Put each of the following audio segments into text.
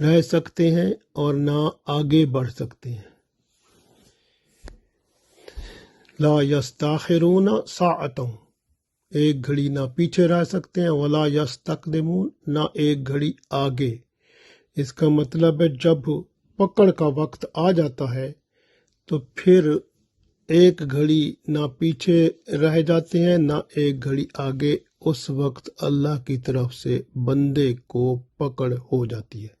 رہ سکتے ہیں اور نہ آگے بڑھ سکتے ہیں۔ لا یستاخرون ساعۃ، ایک گھڑی نہ پیچھے رہ سکتے ہیں، ولا یستقدمون، نہ ایک گھڑی آگے۔ اس کا مطلب ہے جب پکڑ کا وقت آ جاتا ہے تو پھر ایک گھڑی نہ پیچھے رہ جاتے ہیں نہ ایک گھڑی آگے، اس وقت اللہ کی طرف سے بندے کو پکڑ ہو جاتی ہے۔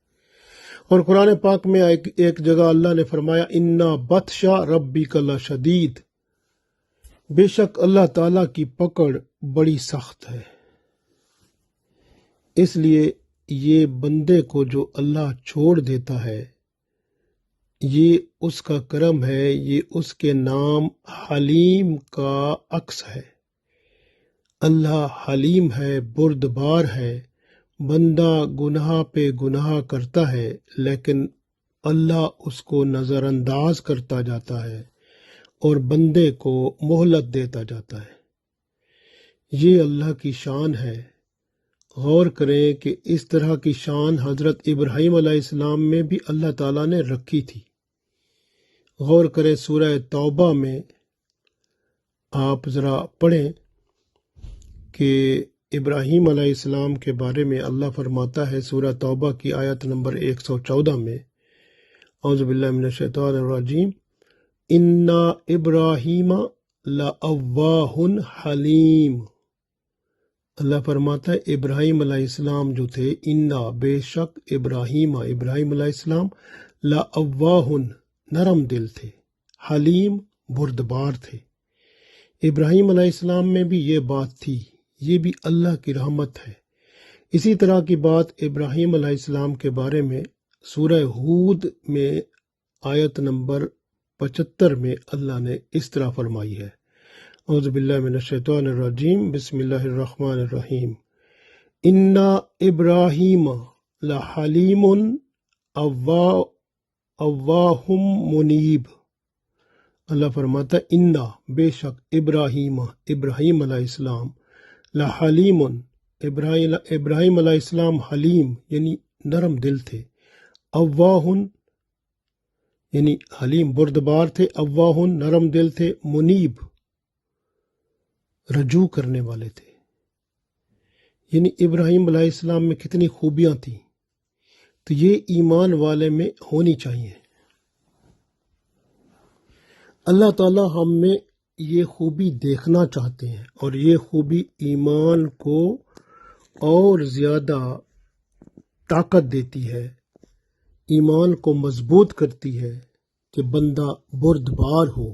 اور قرآن پاک میں ایک جگہ اللہ نے فرمایا اِنَّا بَطْشَ رَبِّكَ لَشَدِيدٌ، بے شک اللہ تعالیٰ کی پکڑ بڑی سخت ہے۔ اس لیے یہ بندے کو جو اللہ چھوڑ دیتا ہے یہ اس کا کرم ہے، یہ اس کے نام حلیم کا عکس ہے۔ اللہ حلیم ہے، بردبار ہے۔ بندہ گناہ پہ گناہ کرتا ہے لیکن اللہ اس کو نظر انداز کرتا جاتا ہے اور بندے کو مہلت دیتا جاتا ہے۔ یہ اللہ کی شان ہے۔ غور کریں کہ اس طرح کی شان حضرت ابراہیم علیہ السلام میں بھی اللہ تعالیٰ نے رکھی تھی۔ غور کریں سورہ توبہ میں آپ ذرا پڑھیں کہ ابراہیم علیہ السلام کے بارے میں اللہ فرماتا ہے سورہ توبہ کی آیت نمبر 114 میں، اعوذ باللہ من الشیطان الرجیم، اِنَّا ابراہیم لَأَوَّاهٌ حلیم۔ اللہ فرماتا ہے ابراہیم علیہ السلام جو تھے، اِنَّا بے شک ابراہیم علیہ السلام لَأَوَّاهٌ نرم دل تھے، حلیم بردبار تھے۔ ابراہیم علیہ السلام میں بھی یہ بات تھی، یہ بھی اللہ کی رحمت ہے۔ اسی طرح کی بات ابراہیم علیہ السلام کے بارے میں سورہ ہود میں آیت نمبر 75 میں اللہ نے اس طرح فرمائی ہے، اعوذ باللہ من الشیطان الرجیم، بسم اللہ الرحمن الرحیم، اِنَّا ابراہیم لحلیم اواہ منیب۔ اللہ فرماتا ہے اِنَّا بے شک ابراہیم علیہ السلام لحلیم، ابراہیم علیہ السلام حلیم یعنی نرم دل تھے، اواہ یعنی حلیم بردبار تھے، اواہ نرم دل تھے، منیب رجوع کرنے والے تھے۔ یعنی ابراہیم علیہ السلام میں کتنی خوبیاں تھیں، تو یہ ایمان والے میں ہونی چاہیے۔ اللہ تعالیٰ ہم میں یہ خوبی دیکھنا چاہتے ہیں اور یہ خوبی ایمان کو اور زیادہ طاقت دیتی ہے، ایمان کو مضبوط کرتی ہے کہ بندہ بردبار ہو،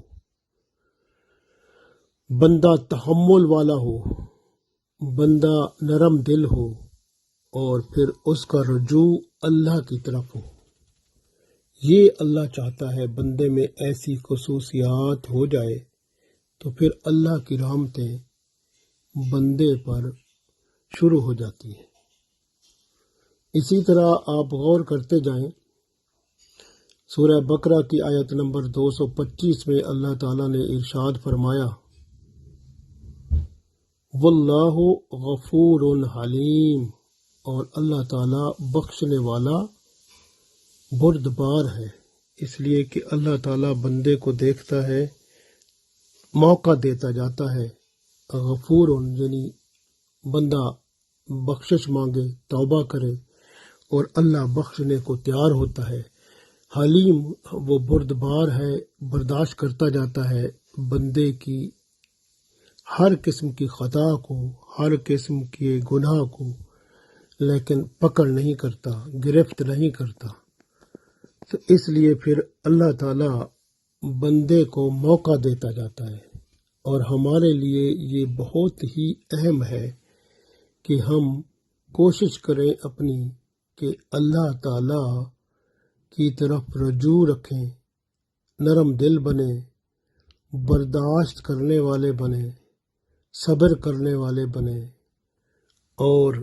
بندہ تحمل والا ہو، بندہ نرم دل ہو، اور پھر اس کا رجوع اللہ کی طرف ہو۔ یہ اللہ چاہتا ہے بندے میں ایسی خصوصیات ہو جائے تو پھر اللہ کی رحمتیں بندے پر شروع ہو جاتی ہیں۔ اسی طرح آپ غور کرتے جائیں، سورہ بقرہ کی آیت نمبر 225 میں اللہ تعالیٰ نے ارشاد فرمایا، واللہ غفور حلیم، اور اللہ تعالیٰ بخشنے والا بردبار ہے۔ اس لیے کہ اللہ تعالیٰ بندے کو دیکھتا ہے، موقع دیتا جاتا ہے۔ غفور یعنی بندہ بخشش مانگے، توبہ کرے اور اللہ بخشنے کو تیار ہوتا ہے۔ حلیم وہ بردبار ہے، برداشت کرتا جاتا ہے بندے کی ہر قسم کی خطا کو، ہر قسم کے گناہ کو، لیکن پکڑ نہیں کرتا، گرفت نہیں کرتا۔ تو اس لیے پھر اللہ تعالیٰ بندے کو موقع دیتا جاتا ہے، اور ہمارے لیے یہ بہت ہی اہم ہے کہ ہم کوشش کریں اپنی کہ اللہ تعالیٰ کی طرف رجوع رکھیں، نرم دل بنیں، برداشت کرنے والے بنیں، صبر کرنے والے بنیں، اور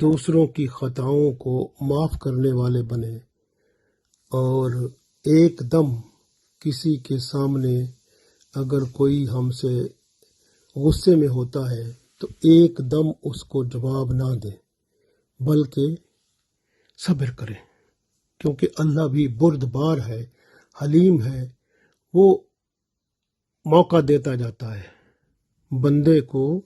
دوسروں کی خطاؤں کو معاف کرنے والے بنیں، اور ایک دم کسی کے سامنے اگر کوئی ہم سے غصے میں ہوتا ہے تو ایک دم اس کو جواب نہ دیں، بلکہ صبر کریں، کیونکہ اللہ بھی بردبار ہے، حلیم ہے، وہ موقع دیتا جاتا ہے، بندے کو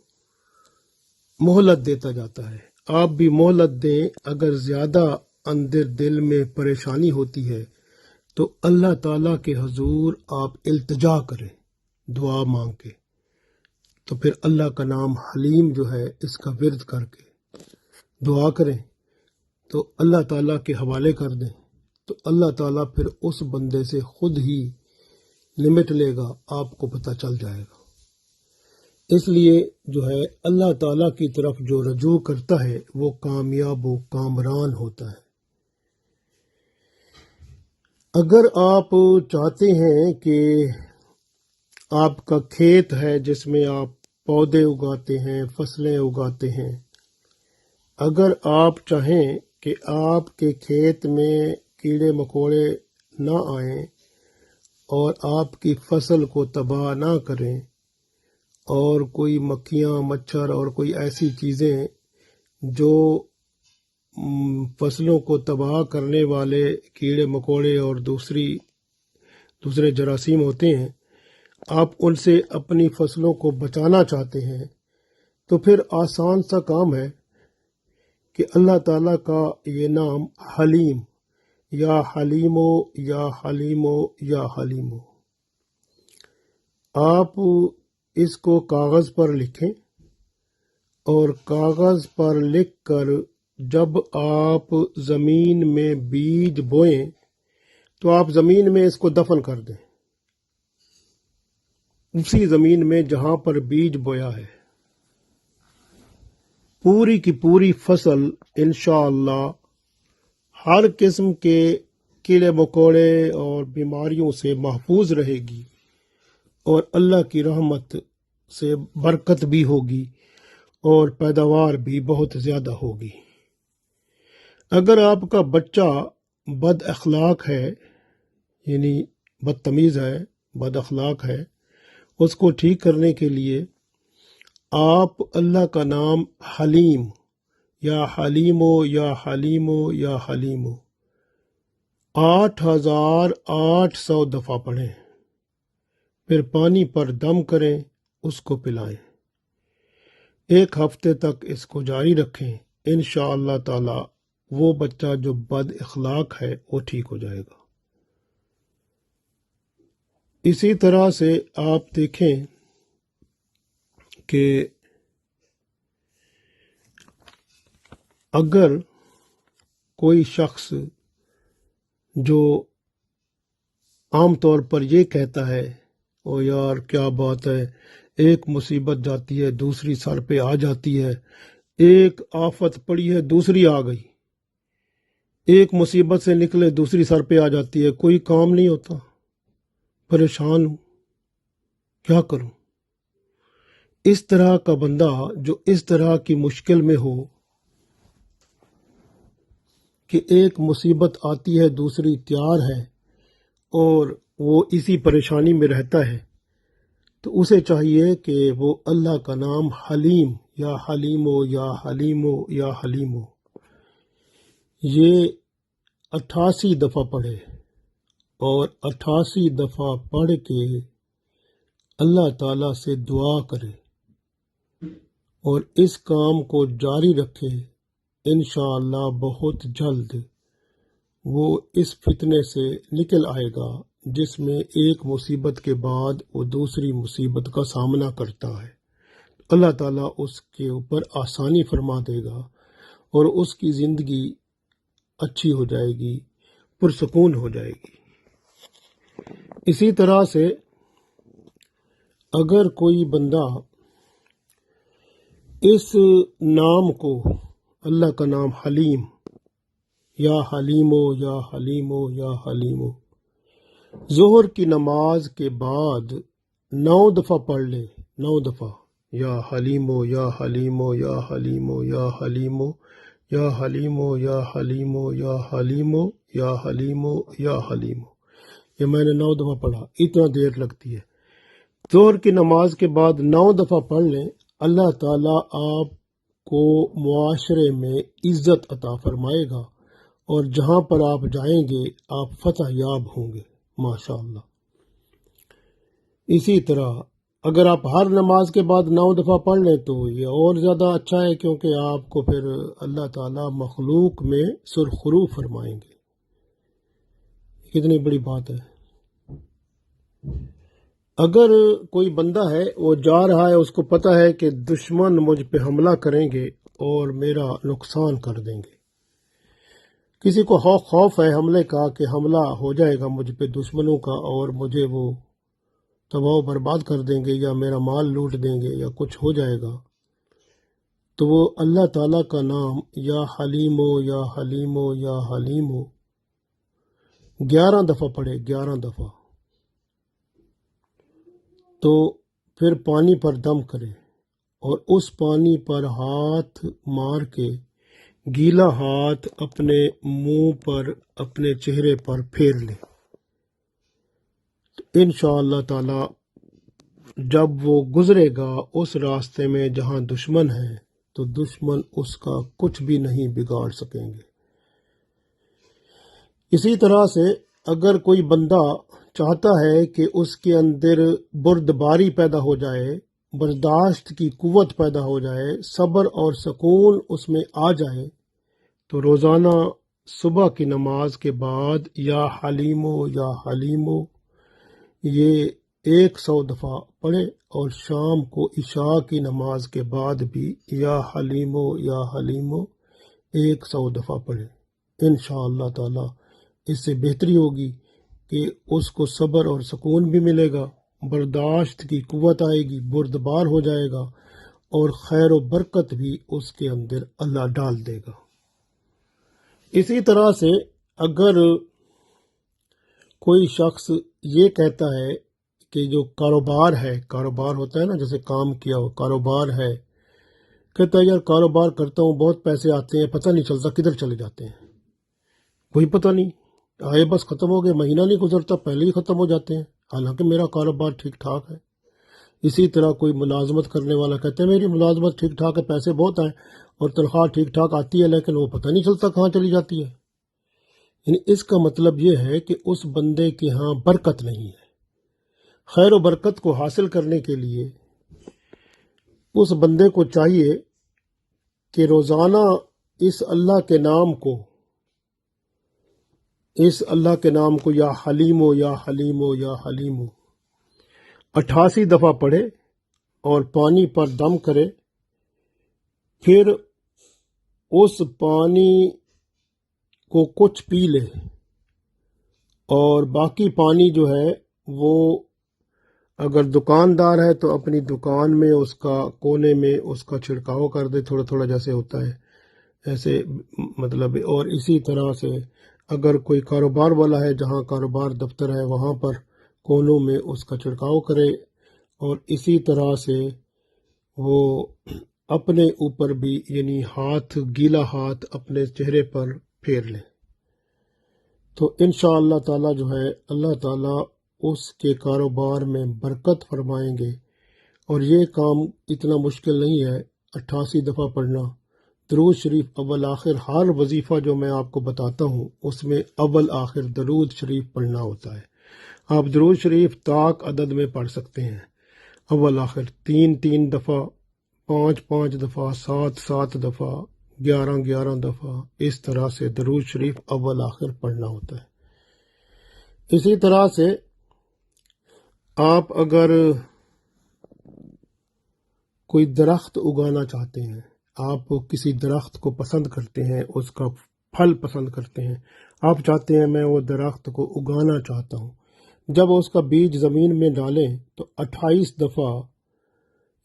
مہلت دیتا جاتا ہے۔ آپ بھی مہلت دیں، اگر زیادہ اندر دل میں پریشانی ہوتی ہے تو اللہ تعالیٰ کے حضور آپ التجا کریں، دعا مانگ کے، تو پھر اللہ کا نام حلیم جو ہے اس کا ورد کر کے دعا کریں تو اللہ تعالیٰ کے حوالے کر دیں، تو اللہ تعالیٰ پھر اس بندے سے خود ہی نمٹ لے گا، آپ کو پتہ چل جائے گا۔ اس لیے جو ہے اللہ تعالیٰ کی طرف جو رجوع کرتا ہے وہ کامیاب و کامران ہوتا ہے۔ اگر آپ چاہتے ہیں کہ آپ کا کھیت ہے جس میں آپ پودے اگاتے ہیں، فصلیں اگاتے ہیں، اگر آپ چاہیں کہ آپ کے کھیت میں کیڑے مکوڑے نہ آئیں اور آپ کی فصل کو تباہ نہ کریں، اور کوئی مکھیاں، مچھر اور کوئی ایسی چیزیں جو فصلوں کو تباہ کرنے والے کیڑے مکوڑے اور دوسرے جراثیم ہوتے ہیں، آپ ان سے اپنی فصلوں کو بچانا چاہتے ہیں، تو پھر آسان سا کام ہے کہ اللہ تعالیٰ کا یہ نام حلیم، یا حلیمو یا حلیمو یا حلیمو، آپ اس کو کاغذ پر لکھیں، اور کاغذ پر لکھ کر جب آپ زمین میں بیج بوئیں تو آپ زمین میں اس کو دفن کر دیں، اسی زمین میں جہاں پر بیج بویا ہے۔ پوری کی پوری فصل انشاءاللہ ہر قسم کے کیڑے مکوڑے اور بیماریوں سے محفوظ رہے گی، اور اللہ کی رحمت سے برکت بھی ہوگی اور پیداوار بھی بہت زیادہ ہوگی۔ اگر آپ کا بچہ بد اخلاق ہے، یعنی بدتمیز ہے، بد اخلاق ہے، اس کو ٹھیک کرنے کے لیے آپ اللہ کا نام حلیم یا حلیمو یا حلیمو یا حلیمو 8800 دفعہ پڑھیں، پھر پانی پر دم کریں، اس کو پلائیں، 1 ہفتے تک اس کو جاری رکھیں، انشاءاللہ تعالی وہ بچہ جو بد اخلاق ہے وہ ٹھیک ہو جائے گا۔ اسی طرح سے آپ دیکھیں کہ اگر کوئی شخص جو عام طور پر یہ کہتا ہے او یار کیا بات ہے، ایک مصیبت جاتی ہے دوسری سر پہ آ جاتی ہے، ایک آفت پڑی ہے دوسری آ گئی، ایک مصیبت سے نکلے دوسری سر پہ آ جاتی ہے، کوئی کام نہیں ہوتا، پریشان ہوں، کیا کروں؟ اس طرح کا بندہ جو اس طرح کی مشکل میں ہو کہ ایک مصیبت آتی ہے دوسری تیار ہے اور وہ اسی پریشانی میں رہتا ہے، تو اسے چاہیے کہ وہ اللہ کا نام حلیم یا حلیمو یا حلیمو یا حلیمو یہ 88 دفعہ پڑھے، اور 88 دفعہ پڑھ کے اللہ تعالیٰ سے دعا کرے اور اس کام کو جاری رکھے، انشاءاللہ بہت جلد وہ اس فتنے سے نکل آئے گا جس میں ایک مصیبت کے بعد وہ دوسری مصیبت کا سامنا کرتا ہے۔ اللہ تعالیٰ اس کے اوپر آسانی فرما دے گا اور اس کی زندگی اچھی ہو جائے گی، پرسکون ہو جائے گی۔ اسی طرح سے اگر کوئی بندہ اس نام کو، اللہ کا نام حلیم یا حلیمو یا حلیمو یا حلیمو، ظہر کی نماز کے بعد 9 دفعہ پڑھ لے، 9 دفعہ، یا حلیمو یا حلیمو یا حلیمو یا حلیمو یا حلیمو یا حلیمو یا حلیمو یا حلیمو یا حلیمو، یہ میں نے 9 دفعہ پڑھا، اتنا دیر لگتی ہے۔ ظہر کی نماز کے بعد 9 دفعہ پڑھ لیں، اللہ تعالیٰ آپ کو معاشرے میں عزت عطا فرمائے گا اور جہاں پر آپ جائیں گے آپ فتح یاب ہوں گے ماشاءاللہ۔ اسی طرح اگر آپ ہر نماز کے بعد 9 دفعہ پڑھ لیں تو یہ اور زیادہ اچھا ہے، کیونکہ آپ کو پھر اللہ تعالیٰ مخلوق میں سرخرو فرمائیں گے۔ کتنی بڑی بات ہے۔ اگر کوئی بندہ ہے وہ جا رہا ہے، اس کو پتہ ہے کہ دشمن مجھ پہ حملہ کریں گے اور میرا نقصان کر دیں گے، کسی کو خوف ہے حملے کا کہ حملہ ہو جائے گا مجھ پہ دشمنوں کا اور مجھے وہ تباہ و برباد کر دیں گے یا میرا مال لوٹ دیں گے یا کچھ ہو جائے گا، تو وہ اللہ تعالیٰ کا نام یا حلیمو یا حلیمو یا حلیمو 11 دفعہ پڑھے، 11 دفعہ، تو پھر پانی پر دم کرے اور اس پانی پر ہاتھ مار کے گیلا ہاتھ اپنے منہ پر اپنے چہرے پر پھیر لے، تو انشاءاللہ تعالی جب وہ گزرے گا اس راستے میں جہاں دشمن ہے تو دشمن اس کا کچھ بھی نہیں بگاڑ سکیں گے۔ اسی طرح سے اگر کوئی بندہ چاہتا ہے کہ اس کے اندر بردباری پیدا ہو جائے، برداشت کی قوت پیدا ہو جائے، صبر اور سکون اس میں آ جائے، تو روزانہ صبح کی نماز کے بعد یا حلیمو یا حلیمو یہ 100 دفعہ پڑھے، اور شام کو عشاء کی نماز کے بعد بھی یا حلیمو یا حلیمو 100 دفعہ پڑھے۔ انشاءاللہ تعالی اس سے بہتری ہوگی کہ اس کو صبر اور سکون بھی ملے گا، برداشت کی قوت آئے گی، بردبار ہو جائے گا، اور خیر و برکت بھی اس کے اندر اللہ ڈال دے گا۔ اسی طرح سے اگر کوئی شخص یہ کہتا ہے کہ جو کاروبار ہوتا ہے نا، جیسے کام کیا ہو، کاروبار ہے، کہتا ہے یار کاروبار کرتا ہوں، بہت پیسے آتے ہیں، پتہ نہیں چلتا کدھر چلے جاتے ہیں، کوئی پتہ نہیں، آئے بس ختم ہو گئے، مہینہ نہیں گزرتا پہلے ہی ختم ہو جاتے ہیں، حالانکہ میرا کاروبار ٹھیک ٹھاک ہے۔ اسی طرح کوئی ملازمت کرنے والا کہتا ہے میری ملازمت ٹھیک ٹھاک ہے، پیسے بہت ہیں اور تنخواہ ٹھیک ٹھاک آتی ہے، لیکن وہ پتہ نہیں چلتا کہاں چلی جاتی ہے۔ یعنی اس کا مطلب یہ ہے کہ اس بندے کے ہاں برکت نہیں ہے۔ خیر و برکت کو حاصل کرنے کے لیے اس بندے کو چاہیے کہ روزانہ اس اللہ کے نام کو یا حلیمو یا حلیمو یا حلیمو 88 دفعہ پڑھے اور پانی پر دم کرے، پھر اس پانی کو کچھ پی لے، اور باقی پانی جو ہے وہ اگر دکاندار ہے تو اپنی دکان میں اس کا کونے میں اس کا چھڑکاؤ کر دے، تھوڑا تھوڑا جیسے ہوتا ہے ایسے، مطلب، اور اسی طرح سے اگر کوئی کاروبار والا ہے جہاں کاروبار دفتر ہے وہاں پر کونوں میں اس کا چھڑکاؤ کرے، اور اسی طرح سے وہ اپنے اوپر بھی یعنی گیلا ہاتھ اپنے چہرے پر پھیر لے، تو انشاءاللہ تعالی جو ہے اللہ تعالی اس کے کاروبار میں برکت فرمائیں گے۔ اور یہ کام اتنا مشکل نہیں ہے، 88 دفعہ پڑھنا، درود شریف اول آخر، ہر وظیفہ جو میں آپ کو بتاتا ہوں اس میں اول آخر درود شریف پڑھنا ہوتا ہے۔ آپ درود شریف طاق عدد میں پڑھ سکتے ہیں، اول آخر 3 دفعہ، 5 دفعہ، 7 دفعہ، 11 دفعہ، اس طرح سے درود شریف اول آخر پڑھنا ہوتا ہے۔ اسی طرح سے آپ اگر کوئی درخت اگانا چاہتے ہیں، آپ کسی درخت کو پسند کرتے ہیں، اس کا پھل پسند کرتے ہیں، آپ چاہتے ہیں میں وہ درخت کو اگانا چاہتا ہوں، جب اس کا بیج زمین میں ڈالیں تو 28 دفعہ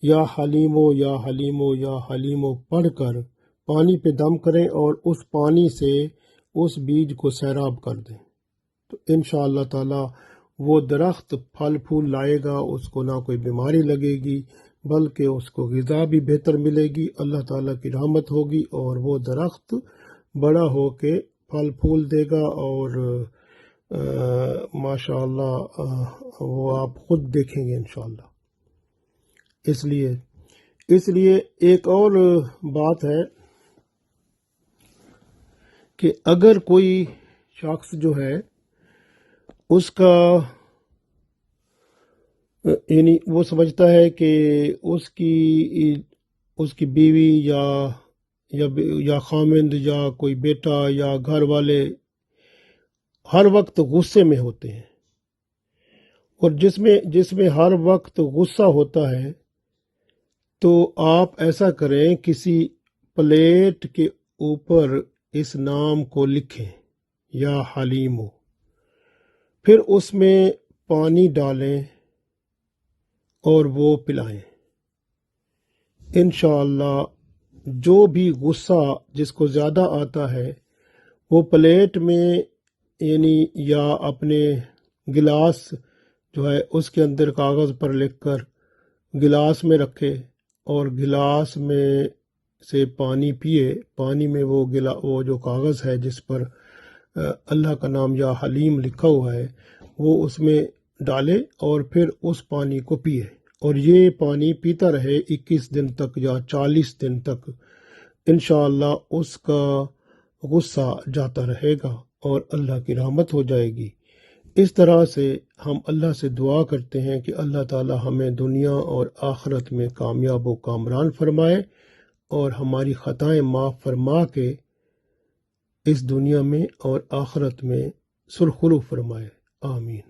یا حلیمو یا حلیمو یا حلیمو پڑھ کر پانی پہ دم کریں اور اس پانی سے اس بیج کو سیراب کر دیں، تو انشاءاللہ تعالی وہ درخت پھل پھول لائے گا، اس کو نہ کوئی بیماری لگے گی بلکہ اس کو غذا بھی بہتر ملے گی، اللہ تعالیٰ کی رحمت ہوگی، اور وہ درخت بڑا ہو کے پھل پھول دے گا، اور ماشاءاللہ وہ آپ خود دیکھیں گے انشاءاللہ۔ اس لیے ایک اور بات ہے کہ اگر کوئی شخص جو ہے اس کا یعنی وہ سمجھتا ہے کہ اس کی بیوی یا خامند یا کوئی بیٹا یا گھر والے ہر وقت غصے میں ہوتے ہیں، اور جس میں ہر وقت غصہ ہوتا ہے، تو آپ ایسا کریں، کسی پلیٹ کے اوپر اس نام کو لکھیں، یا حلیم ہو، پھر اس میں پانی ڈالیں اور وہ پلائیں۔ انشاءاللہ جو بھی غصہ جس کو زیادہ آتا ہے وہ پلیٹ میں یعنی یا اپنے گلاس جو ہے اس کے اندر کاغذ پر لکھ کر گلاس میں رکھے، اور گلاس میں سے پانی پیے، پانی میں وہ جو کاغذ ہے جس پر اللہ کا نام یا حلیم لکھا ہوا ہے وہ اس میں ڈالے، اور پھر اس پانی کو پیے، اور یہ پانی پیتا رہے 21 دن تک یا 40 دن تک۔ انشاءاللہ اس کا غصہ جاتا رہے گا اور اللہ کی رحمت ہو جائے گی۔ اس طرح سے ہم اللہ سے دعا کرتے ہیں کہ اللہ تعالی ہمیں دنیا اور آخرت میں کامیاب و کامران فرمائے، اور ہماری خطائیں معاف فرما کے اس دنیا میں اور آخرت میں سرخرو فرمائے۔ آمین۔